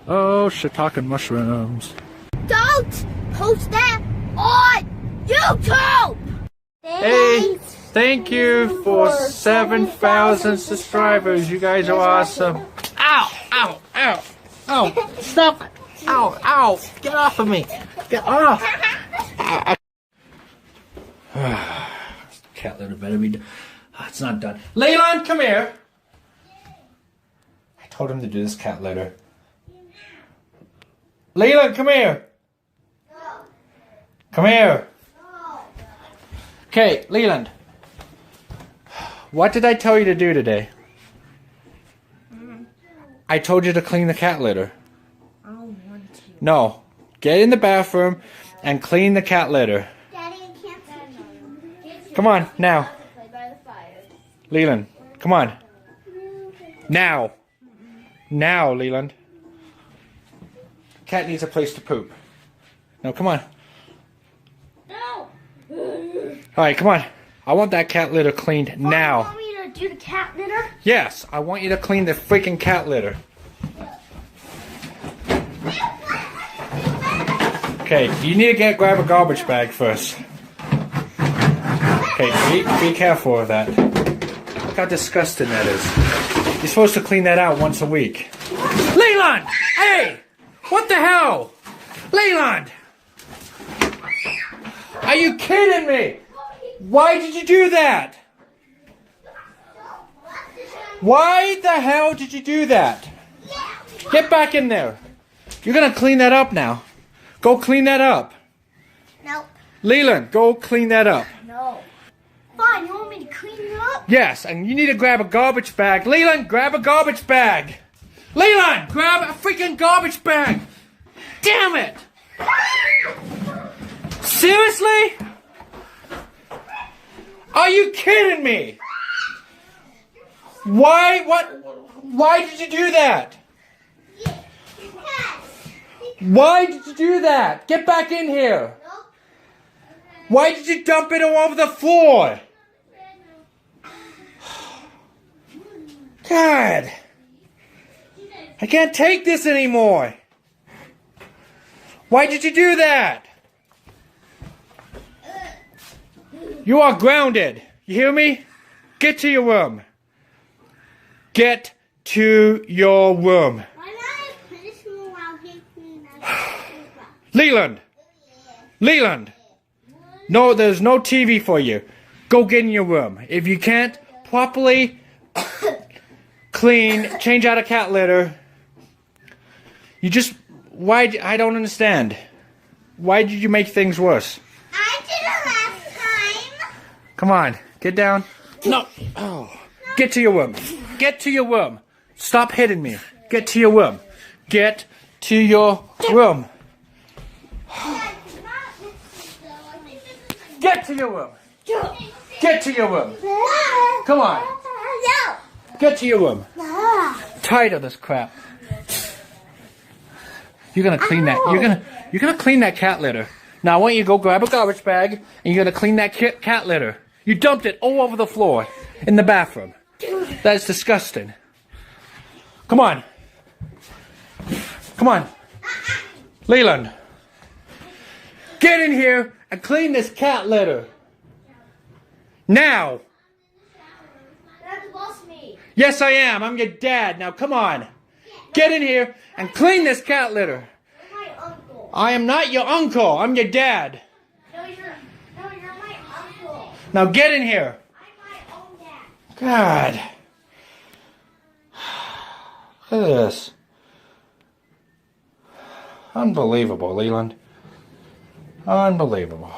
Oh, shiitake mushrooms. Don't post that on YouTube! Hey, thank you for 7,000 subscribers. You guys are awesome. Ow, ow, ow, ow, stop. Ow, ow, get off of me. Get off. Cat litter better be done. Oh, it's not done. Leland, come here. I told him to do this cat litter. Leland, come here. Come here. Okay, Leland. What did I tell you to do today? I told you to clean the cat litter. I don't want to. No. Get in the bathroom and clean the cat litter. Daddy, I can't see. Come on, now. Leland, come on. Now. Now, Leland. Cat needs a place to poop. No, come on. No. Alright, come on. I want that cat litter cleaned now. You want me to do the cat litter? Yes, I want you to clean the freaking cat litter. Okay, you need to grab a garbage bag first. Okay, be careful of that. Look how disgusting that is. You're supposed to clean that out once a week. Leland! Hey! What the hell? Leland! Are you kidding me? Why did you do that? Why the hell did you do that? Get back in there. You're gonna clean that up now. Go clean that up. Nope. Leland, go clean that up. No. Fine, you want me to clean it up? Yes, and you need to grab a garbage bag. Leland, grab a garbage bag. Leland, grab a freaking garbage bag. Damn it! Seriously? Are you kidding me? Why did you do that? Why did you do that? Get back in here. Why did you dump it all over the floor? God. I can't take this anymore. Why did you do that? You are grounded. You hear me? Get to your room. Get to your room. Leland! Leland! No, there's no TV for you. Go get in your room. If you can't properly clean, change out a cat litter, you just... Why? I don't understand. Why did you make things worse? I did it last time. Come on, get down. No. Oh. Get to your room. Get to your room. Stop hitting me. Get to your room. Get to your room. Get to your room. Get to your room. Come on. Get to your room. Tired of this crap. You're gonna clean that. You're gonna clean that cat litter. Now I want you to go grab a garbage bag and you're gonna clean that cat litter. You dumped it all over the floor in the bathroom. That's disgusting. Come on. Come on. Leland. Get in here and clean this cat litter. Now. That's boss me. Yes, I am. I'm your dad. Now, come on. Get in here and clean this cat litter. You're my uncle. I am not your uncle. I'm your dad. No, you're my uncle. Now, get in here. I'm my own dad. God. Look at this. Unbelievable, Leland. Unbelievable.